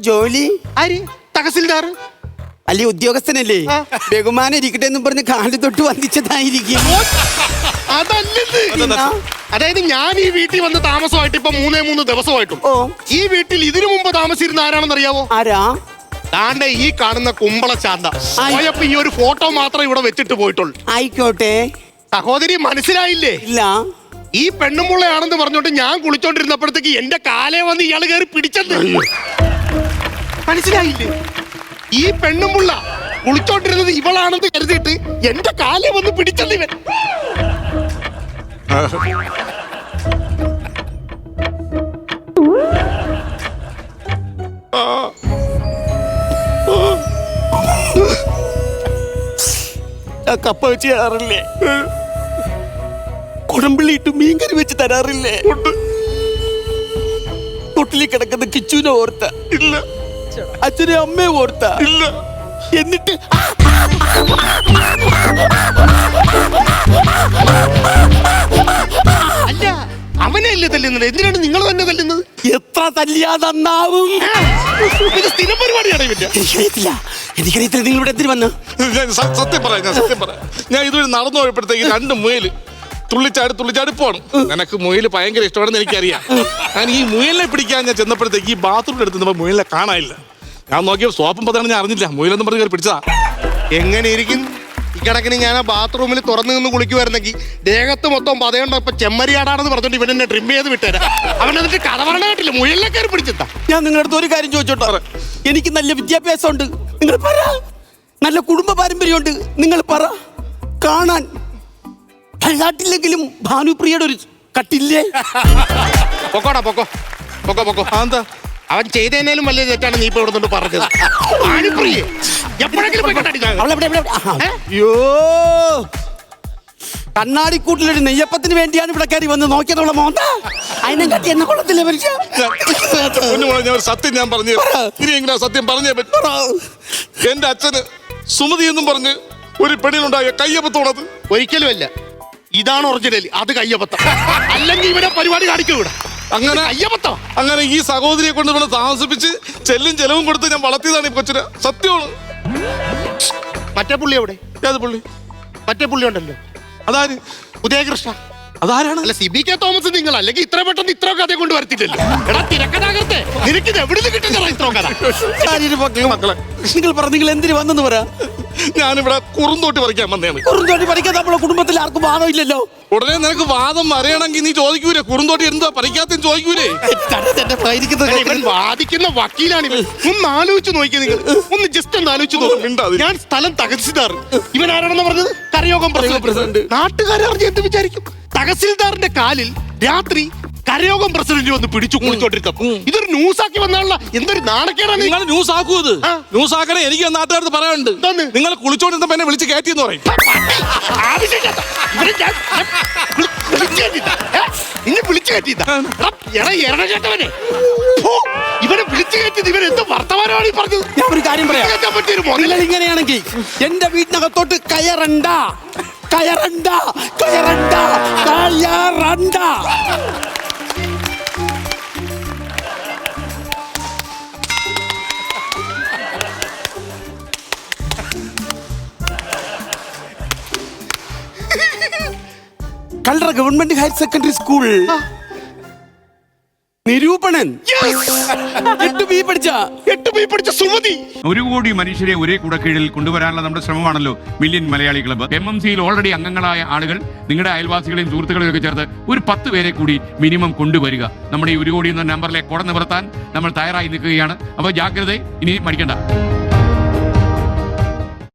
ജോലി ആര് തഹസിൽദാർ വലിയ ഉദ്യോഗസ്ഥനല്ലേ? ബഹുമാനം ഇരിക്കട്ടെ എന്ന് പറഞ്ഞ് കാലിൽ തൊട്ട് വന്നിച്ചതായിരിക്കും. അതല്ലെന്ന്. അതായത് ഞാൻ ഈ വീട്ടിൽ വന്ന് താമസമായിട്ട് ഇപ്പൊ 3 ദിവസമായിട്ടും ഈ വീട്ടിൽ ഇതിനു മുമ്പ് താമസിച്ചിരുന്ന ആരാണെന്ന് അറിയാവോ? ആരാ? താണ്ടെ ഈ കാണുന്ന കുമ്പള ചാന്ത. പോയപ്പോ ഈ ഒരു ഫോട്ടോ മാത്രം ഇവിടെ വെച്ചിട്ട് പോയിട്ടുള്ളൂ. ആയിക്കോട്ടെ. സഹോദരി മനസ്സിലായില്ലേ? ഇല്ല. ഈ പെണ്ണുമുള്ളയാണെന്ന് പറഞ്ഞോണ്ട് ഞാൻ കുളിച്ചോണ്ടിരുന്നപ്പോഴത്തേക്ക് എന്റെ കാലേ വന്ന് ഇയാള് കയറി പിടിച്ചത്. മനസ്സിലായില്ലേ? ഈ പെണ്ണുമുള്ള കുളിച്ചോണ്ടിരുന്നത് ഇവളാണെന്ന് കരുതിയിട്ട് എന്റെ കാലേ വന്ന് പിടിച്ചത് ഇവൻ. കപ്പ വെച്ച് തരാറില്ലേ? കുടംപിള്ളി ഇട്ട് മീൻകറി വെച്ച് തരാറില്ലേ? തൊട്ടിലി കിടക്കുന്ന കിച്ചുവിനെ ഓർത്ത ഇല്ല. അച്ഛനെ അമ്മയെ ഓർത്ത ഇല്ല. എന്നിട്ട് അല്ല, അവനെ അല്ലേ തല്ലുന്നത്? എന്തിനാണ് നിങ്ങൾ തന്നെ തല്ലുന്നത്? എത്ര തല്ലിയാ നന്നാവും? ഇത് സ്ഥിരം പരിപാടിയാണ് ഇവന്റെ. എനിക്കറിയത്തില്ല നിങ്ങൾ ഇവിടെ എന്തിനു വന്ന്? സത്യം പറയാം. ഞാൻ ഇതുവരെ നടന്നു പോയപ്പോഴത്തേക്ക് 2 മുയല് തുള്ളിച്ചാടി പോണം. നിനക്ക് മുയല് ഭയങ്കര ഇഷ്ടമാണെന്ന് എനിക്കറിയാം. ഞാൻ ഈ മുയലിനെ പിടിക്കാൻ ഞാൻ ചെന്നപ്പോഴത്തേക്ക് ഈ ബാത്റൂമിൽ എടുത്ത് മുയലിനെ കാണാനില്ല. ഞാൻ നോക്കിയപ്പോൾ സോപ്പും പതാണ് ഞാൻ അറിഞ്ഞില്ല. മുയലെന്ന് പറഞ്ഞ് കയറി പിടിച്ചതാ. എങ്ങനെ ഇരിക്കും ഈ കിടക്കിന്? ഞാൻ ആ ബാത്റൂമിൽ തുറന്നു നിന്ന് കുളിക്കുമായിരുന്നെങ്കിൽ ദേഹത്ത് മൊത്തം പതയുണ്ടോ ഇപ്പൊ ചെമ്മരിയാടാണെന്ന് പറഞ്ഞോണ്ട് ഇവൻ എന്നെ ട്രിം ചെയ്ത് വിട്ടുതരാം. അവൻ എന്നിട്ട് കഥ പറഞ്ഞിട്ടില്ല, മുയലിനെ കയറി പിടിച്ചെത്താ. ഞാൻ നിങ്ങളുടെ അടുത്ത് ഒരു കാര്യം ചോദിച്ചോട്ടോ. എനിക്ക് നല്ല വിദ്യാഭ്യാസമുണ്ട്, നിങ്ങൾ പറ. നല്ല കുടുംബ പാരമ്പര്യമുണ്ട്, നിങ്ങൾ പറ. കാണാൻ ഭയനാട്ടില്ലെങ്കിലും ഭാനുപ്രിയയുടെ ഒരു കട്ടില്ലേ? പൊക്കോടാ, പൊക്കോ. എന്താ അവൻ ചെയ്തതിനേലും വലിയ തെറ്റാണ് നീ ഇപ്പൊ ഇവിടെ പറഞ്ഞത്. ഭാനുപ്രിയെ എപ്പോഴെങ്കിലും പോയി കണ്ടടി ഞാൻ. അയ്യോ, കണ്ണാടിക്കൂട്ടിലൊരു നെയ്യപ്പത്തിന് വേണ്ടിയാണ് ഇവിടെ കയറി വന്ന് നോക്കിയതുള്ള മോന്ത. അതിനെ കട്ടി എന്നെ കൊള്ളത്തില്ലേ മനുഷ്യ? ഞാൻ ഒരു സത്യം ഞാൻ പറഞ്ഞു. ഇനി എങ്ങനെ സത്യം പറഞ്ഞേ പറ്റൂ. എന്റെ അച്ഛന് സുമതി എന്നും പറഞ്ഞ് ഒരു പെണ്ണിനുണ്ടായ കയ്യപ്പത്തോണത്. ഒരിക്കലുമല്ല, ഇതാണ് ഒറിജിനൽ. അത് കയ്യബദ്ധം. അല്ലെങ്കിൽ ഇവരെ പരിപാടി കാണിക്കൂടാ. അങ്ങനെ ഈ സഹോദരിയെ കൊണ്ട് ഇവിടെ താമസിപ്പിച്ച് ചെലവും കൊടുത്ത് ഞാൻ വളർത്തിയതാണ് ഈ കൊച്ചിന്. സത്യമാണ്. മറ്റേ പുള്ളി എവിടെ? ഏത് പുള്ളി? മറ്റേ പുള്ളി ഉണ്ടല്ലോ, അതാര്? ഉദയകൃഷ്ണ. അതാരാണ്? അല്ല, CBK തോമസ്. നിങ്ങൾ അല്ലെങ്കിൽ ഇത്ര പെട്ടെന്ന് ഇത്ര കഥ കൊണ്ട് വരുത്തില്ലല്ലോ. എടാ തിരക്കഥാകൃത്തെ, നിനക്കിത് എവിടുന്ന് കിട്ടുന്ന ഇത്ര കഥ? മക്കളെ, നിങ്ങൾ പറ, നിങ്ങൾ എന്തിനു വന്നെന്ന് പറ. ഞാനിവിടെ കുറുന്തോട്ടി പറിക്കാൻ വന്നതാണ്. കുറുന്തോട്ടി പറിക്കാൻ നമ്മളെ കുടുംബത്തിൽ ആർക്കും വാദമില്ലല്ലോ. ഉടനെ നിനക്ക് വാദം അറിയണമെങ്കിൽ നീ ചോദിക്കൂലേ? കുറുന്തോട്ടി എന്താ പറിക്കാത്തെന്ന് ചോദിക്കൂലേ? ഇവൻ വാദിക്കുന്ന വക്കീലാണ് ഇവൻ. ഒന്ന് ആലോചിച്ച് നോക്കിയ നിങ്ങൾ. ഒന്ന് ജസ്റ്റ് ഒന്ന് ആലോചിച്ച് നോക്കും. ഞാൻ സ്ഥലം തഹസിൽദാർ. ഇവൻ ആരാണെന്ന് പറഞ്ഞത്? കരയോഗം പ്രസിഡന്റ്. നാട്ടുകാരറിഞ്ഞ് എന്ത് വിചാരിക്കും? തഹസിൽദാറിന്റെ കാലിൽ രാത്രി കരയോഗം പ്രസിഡന്റ് വന്ന് പിടിച്ചു കുളിച്ചോണ്ടിരുന്നപ്പോ ഇതൊരു ന്യൂസാക്കി വന്നാലുള്ള എന്തൊരു നാണക്കേടാണ്. നിങ്ങൾ ന്യൂസ് ആക്കുവത്? ന്യൂസ് ആക്കണേ. എനിക്ക് നാട്ടുകാർക്ക് പറയാനുണ്ട്. നിങ്ങൾ കുളിച്ചോണ്ടിരുന്നപ്പോ എന്നെ വിളിച്ച് കയറ്റിയെന്ന് പറയും. ഇവനെ വിളിച്ചു കയറ്റിയത് ഇവൻ എന്ത് വർത്തമാനമാണ് ഈ പറഞ്ഞത്? ഞാൻ ഒരു കാര്യം പറയാം. ഇങ്ങനെയാണെങ്കിൽ എന്റെ വീട്ടിനകത്തോട്ട് കയറണ്ട. Kallara government higher secondary school നിരൂപണൻ. 8 B പഠിച്ച സുമതി. 1 കോടി മനുഷ്യരെ ഒരേ കുടക്കീഴിൽ കൊണ്ടുവരാനുള്ള നമ്മുടെ ശ്രമമാണല്ലോ മില്യൺ മലയാളി ക്ലബ്ബ്. MMCയിൽ ഓൾറെഡി അംഗങ്ങളായ ആളുകൾ നിങ്ങളുടെ അയൽവാസികളെയും സുഹൃത്തുക്കളെയും ഒക്കെ ചേർത്ത് ഒരു 10 പേരെ കൂടി മിനിമം കൊണ്ടുവരിക. നമ്മുടെ ഈ 1 കോടി എന്ന നമ്പറിലെ കുട നിവർത്താൻ നമ്മൾ തയ്യാറായി നിൽക്കുകയാണ്. അപ്പോൾ ജാഗ്രത, ഇനി മടിക്കണ്ട.